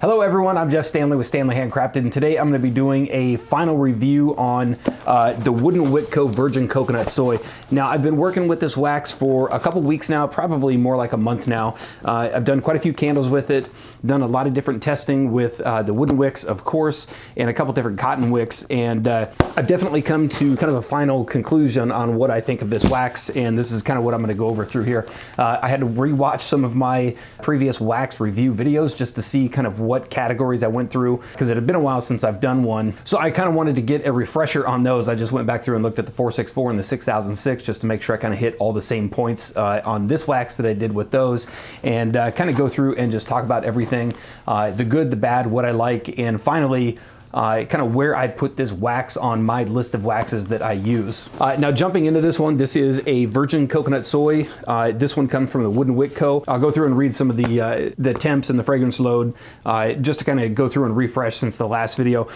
Hello everyone, I'm Jeff Stanley with Standley Handcrafted, and today I'm going to be doing a final review on the Wooden Wick Co Virgin Coconut Soy. Now, I've been working with this wax for a couple weeks now, probably more like a month now. I've done quite a few candles with it, done a lot of different testing with the wooden wicks, of course, and a couple different cotton wicks, and I've definitely come to kind of a final conclusion on what I think of this wax, and this is kind of what I'm going to go over through here. I had to rewatch some of my previous wax review videos just to see kind of what categories I went through, because it had been a while since I've done one. So I kind of wanted to get a refresher on those. I just went back through and looked at the 464 and the 6006 just to make sure I kind of hit all the same points on this wax that I did with those, and kind of go through and just talk about everything, the good, the bad, what I like, and finally kind of where I'd put this wax on my list of waxes that I use. Now, jumping into this one, this is a virgin coconut soy. This one comes from the Wooden Wick Co. I'll go through and read some of the temps and the fragrance load just to kind of go through and refresh since the last video.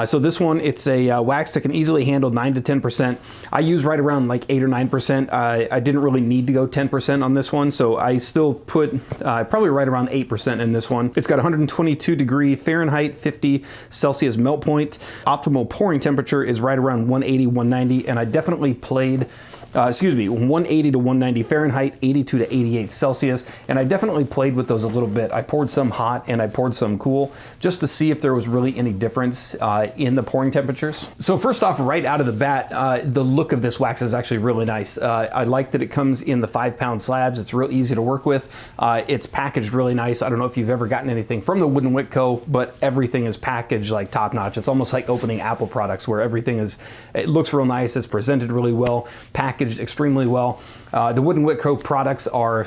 So this one, it's a wax that can easily handle 9 to 10%. I use right around like 8 or 9%. I didn't really need to go 10% on this one, so I still put probably right around 8% in this one. It's got 122 degree Fahrenheit, 50 Celsius melt point. Optimal pouring temperature is right around 180, 190, and I definitely played 180 to 190 Fahrenheit, 82 to 88 Celsius, and I definitely played with those a little bit. I poured some hot and I poured some cool just to see if there was really any difference in the pouring temperatures. So first off, right out of the bat, the look of this wax is actually really nice. I like that it comes in the 5-pound slabs. It's real easy to work with. It's packaged really nice. I don't know if you've ever gotten anything from the Wooden Wick Co, but everything is packaged like top notch. It's almost like opening Apple products where everything is, it looks real nice. It's presented really well, packaged extremely well. The Wooden Wick Co products are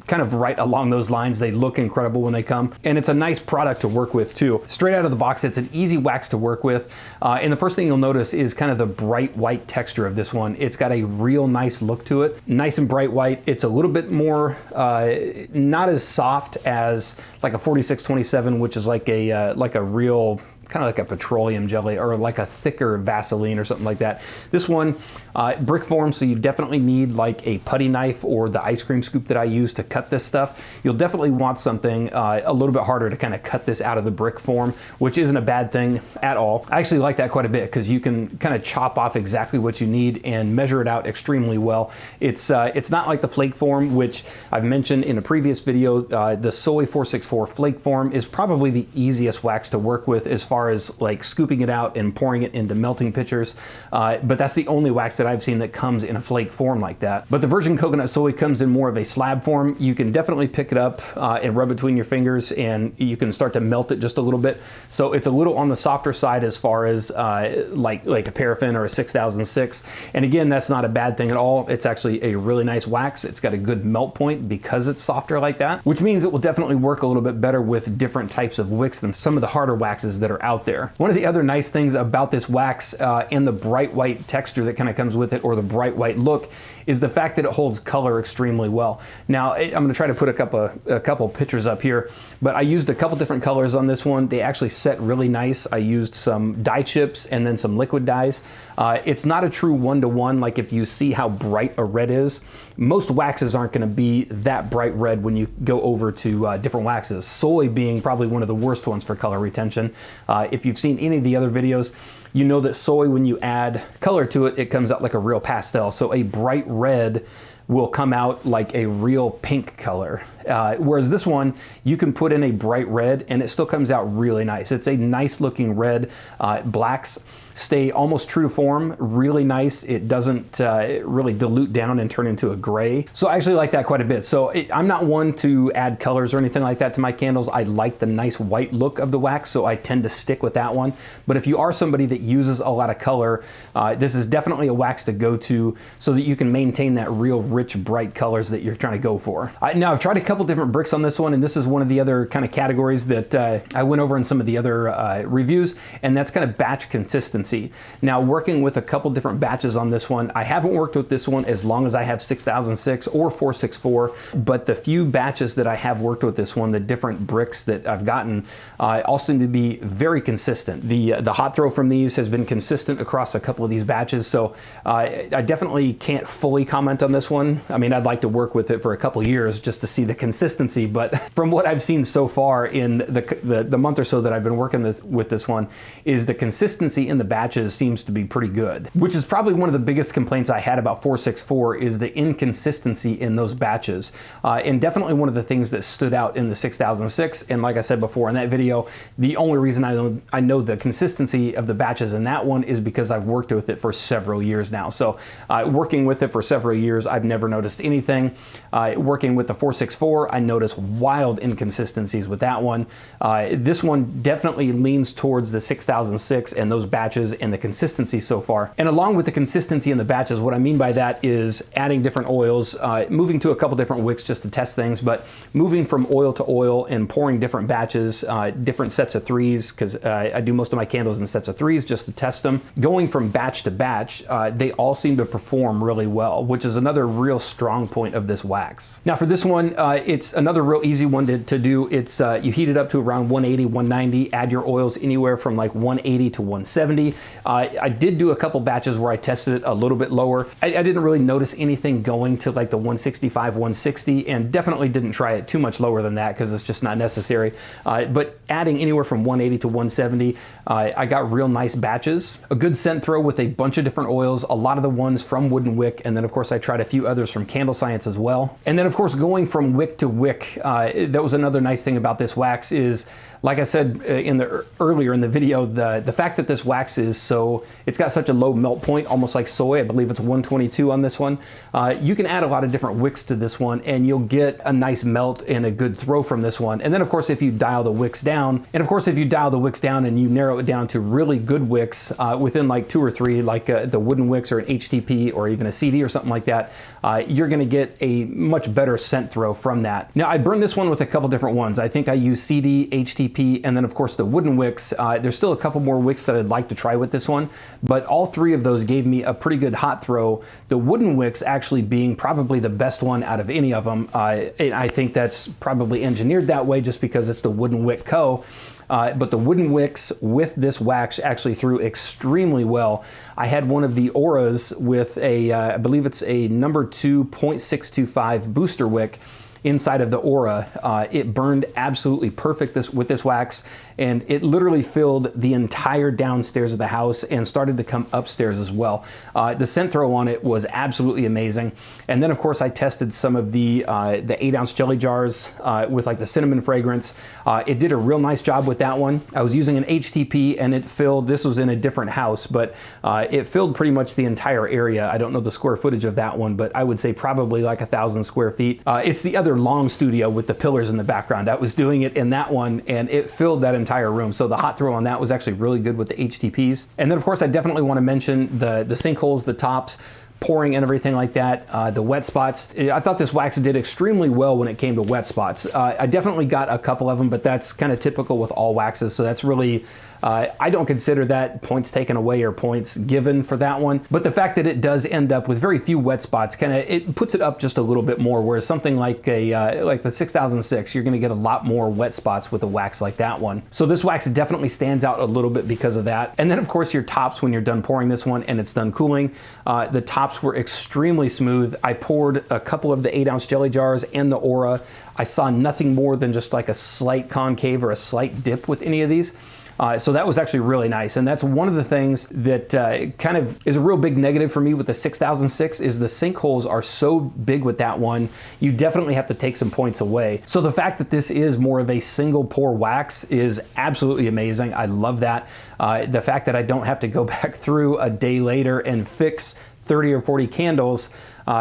kind of right along those lines. They look incredible when they come, and it's a nice product to work with too. Straight out of the box, it's an easy wax to work with, and the first thing you'll notice is kind of the bright white texture of this one. It's got a real nice look to it, nice and bright white. It's a little bit more not as soft as like a 4627, which is like a real kind of like a petroleum jelly or like a thicker Vaseline or something like that. This one, brick form, so you definitely need like a putty knife or the ice cream scoop that I use to cut this stuff. You'll definitely want something a little bit harder to kind of cut this out of the brick form, which isn't a bad thing at all. I actually like that quite a bit because you can kind of chop off exactly what you need and measure it out extremely well. It's not like the flake form, which I've mentioned in a previous video. The Soy 464 flake form is probably the easiest wax to work with as far as like scooping it out and pouring it into melting pitchers, but that's the only wax that I've seen that comes in a flake form like that. But the virgin coconut soy comes in more of a slab form. You can definitely pick it up and rub between your fingers, and you can start to melt it just a little bit. So it's a little on the softer side as far as like a paraffin or a 6006. And again, that's not a bad thing at all. It's actually a really nice wax. It's got a good melt point because it's softer like that, which means it will definitely work a little bit better with different types of wicks than some of the harder waxes that are out there. One of the other nice things about this wax and the bright white texture that kind of comes with it, or the bright white look, is the fact that it holds color extremely well. Now, I'm going to try to put a couple pictures up here, but I used a couple different colors on this one. They actually set really nice. I used some dye chips and then some liquid dyes. It's not a true one-to-one, like if you see how bright a red is. Most waxes aren't going to be that bright red when you go over to different waxes. Soy being probably one of the worst ones for color retention. If you've seen any of the other videos, you know that soy, when you add color to it, it comes out like a real pastel. So a bright red will come out like a real pink color. Whereas this one, you can put in a bright red and it still comes out really nice. It's a nice looking red. Blacks stay almost true to form, really nice. It doesn't really dilute down and turn into a gray. So I actually like that quite a bit. So I'm not one to add colors or anything like that to my candles. I like the nice white look of the wax, so I tend to stick with that one. But if you are somebody that uses a lot of color, this is definitely a wax to go to so that you can maintain that real rich, bright colors that you're trying to go for. Now, I've tried a couple different bricks on this one, and this is one of the other kind of categories that I went over in some of the other reviews, and that's kind of batch consistency. Now, working with a couple different batches on this one, I haven't worked with this one as long as I have 6006 or 464, but the few batches that I have worked with this one, the different bricks that I've gotten, all seem to be very consistent. The hot throw from these has been consistent across a couple of these batches, so I definitely can't fully comment on this one. I mean, I'd like to work with it for a couple years just to see the consistency, but from what I've seen so far in the month or so that I've been working with this one, is the consistency in the batches seems to be pretty good, which is probably one of the biggest complaints I had about 464 is the inconsistency in those batches. And definitely one of the things that stood out in the 6006. And like I said before in that video, the only reason I know the consistency of the batches in that one is because I've worked with it for several years now. So working with it for several years, I've never noticed anything. Working with the 464, I noticed wild inconsistencies with that one. This one definitely leans towards the 6006 and those batches and the consistency so far. And along with the consistency in the batches, what I mean by that is adding different oils, moving to a couple different wicks just to test things, but moving from oil to oil and pouring different batches, different sets of threes, because I do most of my candles in sets of threes just to test them. Going from batch to batch, they all seem to perform really well, which is another real strong point of this wax. Now for this one, it's another real easy one to do. It's you heat it up to around 180, 190, add your oils anywhere from like 180 to 170. I did do a couple batches where I tested it a little bit lower. I didn't really notice anything going to like the 165, 160, and definitely didn't try it too much lower than that because it's just not necessary. But adding anywhere from 180 to 170, I got real nice batches. A good scent throw with a bunch of different oils, a lot of the ones from Wooden Wick, and then of course I tried a few others from Candle Science as well. And then of course going from wick to wick, that was another nice thing about this wax is, like I said earlier in the video, the fact that this wax is it's got such a low melt point, almost like soy. I believe it's 122 on this one. You can add a lot of different wicks to this one and you'll get a nice melt and a good throw from this one. And then of course if you dial the wicks down, and you narrow it down to really good wicks within like 2 or 3, like the Wooden Wicks or an HTP or even a CD or something like that, you're gonna get a much better scent throw from that. Now I burned this one with a couple different ones. I think I used CD, HTP, and then of course the Wooden Wicks. There's still a couple more wicks that I'd like to try with this one, but all 3 of those gave me a pretty good hot throw. The Wooden Wicks actually being probably the best one out of any of them. And I think that's probably engineered that way just because it's the Wooden Wick Co. But the Wooden Wicks with this wax actually threw extremely well. I had one of the Auras with a, I believe it's a number 2 0.625 booster wick inside of the Aura. It burned absolutely perfect with this wax, and it literally filled the entire downstairs of the house and started to come upstairs as well. The scent throw on it was absolutely amazing. And then of course I tested some of the 8-ounce jelly jars with like the cinnamon fragrance. It did a real nice job with that one. I was using an HTP and it filled, this was in a different house, but it filled pretty much the entire area. I don't know the square footage of that one, but I would say probably like 1,000 square feet. It's the other long studio with the pillars in the background. I was doing it in that one and it filled that entire room. So the hot throw on that was actually really good with the HTPs. And then of course I definitely want to mention the sinkholes, the tops, pouring and everything like that, the wet spots. I thought this wax did extremely well when it came to wet spots. I definitely got a couple of them, but that's kind of typical with all waxes. So that's really, I don't consider that points taken away or points given for that one. But the fact that it does end up with very few wet spots, it puts it up just a little bit more. Whereas something like like the 6006, you're gonna get a lot more wet spots with a wax like that one. So this wax definitely stands out a little bit because of that. And then of course your tops when you're done pouring this one and it's done cooling, the tops were extremely smooth. I poured a couple of the 8-ounce jelly jars and the Aura. I saw nothing more than just like a slight concave or a slight dip with any of these. So that was actually really nice. And that's one of the things that kind of is a real big negative for me with the 6006 is the sinkholes are so big with that one. You definitely have to take some points away. So the fact that this is more of a single pour wax is absolutely amazing. I love that. The fact that I don't have to go back through a day later and fix 30 or 40 candles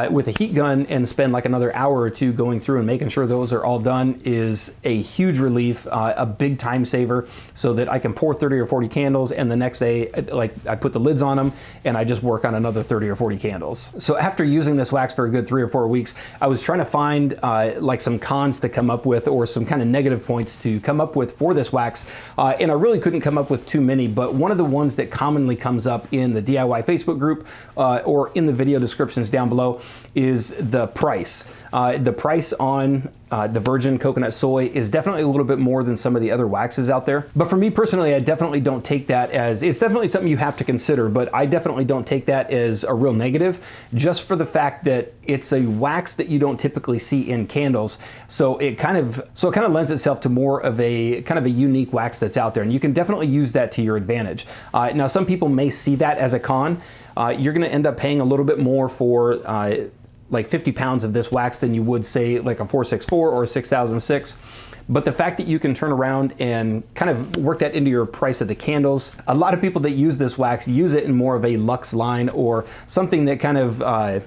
with a heat gun and spend like another hour or 2 going through and making sure those are all done is a huge relief, a big time saver, so that I can pour 30 or 40 candles and the next day, like I put the lids on them and I just work on another 30 or 40 candles. So after using this wax for a good 3 or 4 weeks, I was trying to find like some cons to come up with or some kind of negative points to come up with for this wax. And I really couldn't come up with too many, but one of the ones that commonly comes up in the DIY Facebook group or in the video descriptions down below is the price. The price on the virgin coconut soy is definitely a little bit more than some of the other waxes out there. But for me personally, I definitely don't take that as, it's definitely something you have to consider, but I definitely don't take that as a real negative, just for the fact that it's a wax that you don't typically see in candles. So it kind of lends itself to more of a kind of a unique wax that's out there, and you can definitely use that to your advantage. Now, some people may see that as a con. You're going to end up paying a little bit more for like 50 pounds of this wax than you would say like a 464 or a 6006. But the fact that you can turn around and kind of work that into your price of the candles, a lot of people that use this wax use it in more of a luxe line or something that kind of,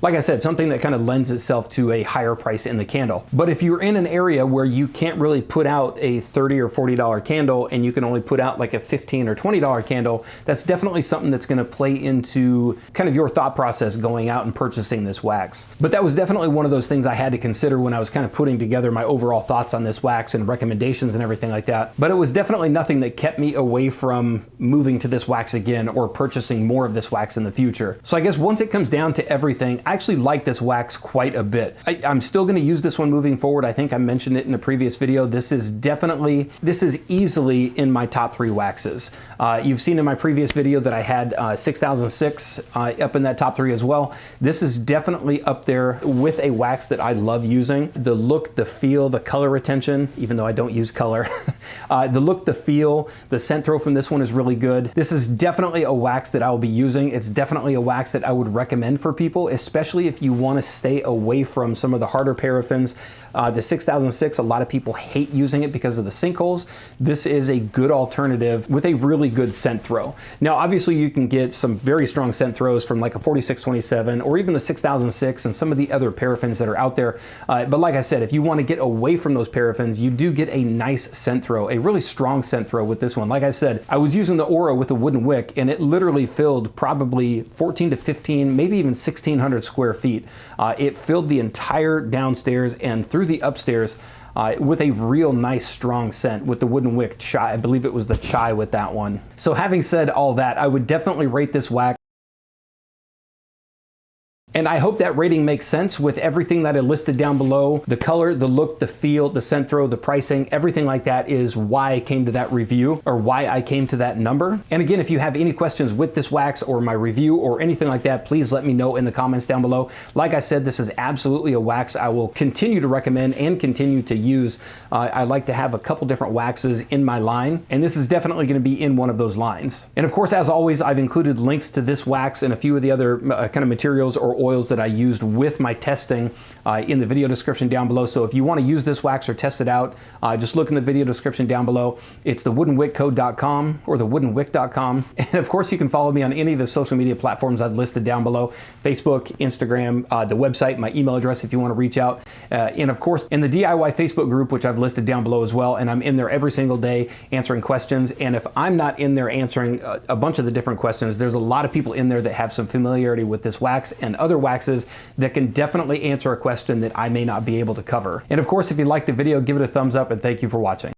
like I said, something that kind of lends itself to a higher price in the candle. But if you're in an area where you can't really put out a $30 or $40 candle and you can only put out like a $15 or $20 candle, that's definitely something that's going to play into kind of your thought process going out and purchasing this wax. But that was definitely one of those things I had to consider when I was kind of putting together my overall thoughts on this wax and recommendations and everything like that. But it was definitely nothing that kept me away from moving to this wax again or purchasing more of this wax in the future. So I guess once it comes down to everything, I actually like this wax quite a bit. I'm still going to use this one moving forward. I think I mentioned it in a previous video. This is easily in my top 3 waxes. You've seen in my previous video that I had 6006 up in that top 3 as well. This is definitely up there with a wax that I love using. The look, the feel, the color retention, even though I don't use color. The look, the feel, the scent throw from this one is really good. This is definitely a wax that I will be using. It's definitely a wax that I would recommend for people, especially if you want to stay away from some of the harder paraffins. The 6006, a lot of people hate using it because of the sinkholes. This is a good alternative with a really good scent throw. Now, obviously you can get some very strong scent throws from like a 4627 or even the 6006 and some of the other paraffins that are out there. But like I said, if you want to get away from those paraffins, you do get a nice scent throw, a really strong scent throw with this one. Like I said, I was using the Aura with a wooden wick and it literally filled probably 14 to 15, maybe even 1,600 square feet. It filled the entire downstairs and through the upstairs with a real nice strong scent with the wooden wick chai. I believe it was the chai with that one. So having said all that, I would definitely rate this wax. And I hope that rating makes sense with everything that I listed down below. The color, the look, the feel, the scent throw, the pricing, everything like that is why I came to that review or why I came to that number. And again, if you have any questions with this wax or my review or anything like that, please let me know in the comments down below. Like I said, this is absolutely a wax I will continue to recommend and continue to use. I like to have a couple different waxes in my line, and this is definitely going to be in one of those lines. And of course, as always, I've included links to this wax and a few of the other kind of materials or oils that I used with my testing in the video description down below. So if you want to use this wax or test it out, just look in the video description down below. It's the woodenwickco.com or the woodenwick.com. And of course, you can follow me on any of the social media platforms I've listed down below: Facebook, Instagram, the website, my email address if you want to reach out. And of course, in the DIY Facebook group, which I've listed down below as well. And I'm in there every single day answering questions. And if I'm not in there answering a bunch of the different questions, there's a lot of people in there that have some familiarity with this wax and other waxes that can definitely answer a question that I may not be able to cover. And of course, if you liked the video, give it a thumbs up and thank you for watching.